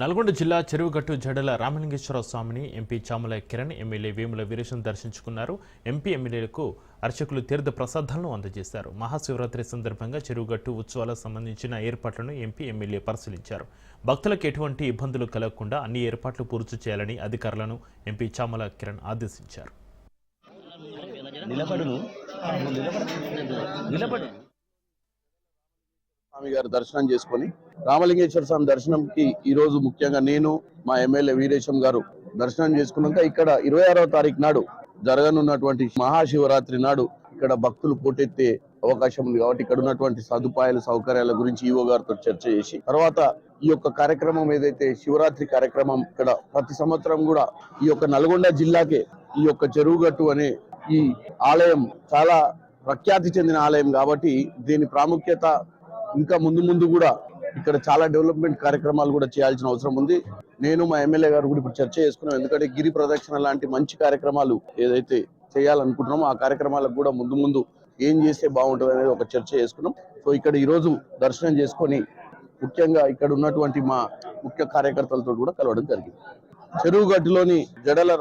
నల్గొండ జిల్లా చెరువుగట్టు జడల రామలింగేశ్వర స్వామిని MP Chamala Kiran, MLA Vemula Veeresham దర్శించుకున్నారు. ఎంపీ ఎమ్మెల్యేలకు అర్చకులు తీర్థ ప్రసాదాలను అందజేశారు. మహాశివరాత్రి సందర్భంగా చెరువుగట్టు ఉత్సవాలకు సంబంధించిన ఏర్పాట్లను ఎంపీ ఎమ్మెల్యే పరిశీలించారు. భక్తులకు ఎటువంటి ఇబ్బందులు కలగకుండా అన్ని ఏర్పాట్లు పూర్తి చేయాలని అధికారులను ఎంపీ చామల కిరణ్ ఆదేశించారు. స్వామి గారి దర్శనం చేసుకొని రామలింగేశ్వర స్వామి దర్శనంకి ఈ రోజు ముఖ్యంగా నేను మా ఎమ్మెల్యే వీరేశం గారు దర్శనం చేసుకున్నాక ఇక్కడ 26వ తారీఖు నాడు జరగనున్నటువంటి మహాశివరాత్రి నాడు ఇక్కడ భక్తులు పోటెత్తే అవకాశం ఉంది కాబట్టి ఇక్కడ ఉన్నటువంటి సదుపాయాలు సౌకర్యాల గురించి ఈవో గారితో చర్చ చేసి తర్వాత ఈ యొక్క కార్యక్రమం ఏదైతే శివరాత్రి కార్యక్రమం ఇక్కడ ప్రతి సంవత్సరం కూడా ఈ యొక్క నల్గొండ జిల్లాకే ఈ యొక్క చెరువుగట్టు అనే ఈ ఆలయం చాలా ప్రఖ్యాతి చెందిన ఆలయం కాబట్టి దీని ప్రాముఖ్యత ఇంకా ముందు కూడా ఇక్కడ చాలా డెవలప్మెంట్ కార్యక్రమాలు కూడా చేయాల్సిన అవసరం ఉంది. నేను మా ఎమ్మెల్యే గారు కూడా ఇప్పుడు చర్చ చేసుకున్నాం. ఎందుకంటే గిరి ప్రదక్షిణ లాంటి మంచి కార్యక్రమాలు ఏదైతే చేయాలనుకుంటున్నామో ఆ కార్యక్రమాలకు కూడా ముందు ఏం చేస్తే బాగుంటుంది అనేది ఒక చర్చ చేసుకున్నాం. సో ఇక్కడ ఈ రోజు దర్శనం చేసుకొని ముఖ్యంగా ఇక్కడ ఉన్నటువంటి మా ముఖ్య కార్యకర్తలతో కూడా కలవడం జరిగింది. చెరువుగట్టులోని జడల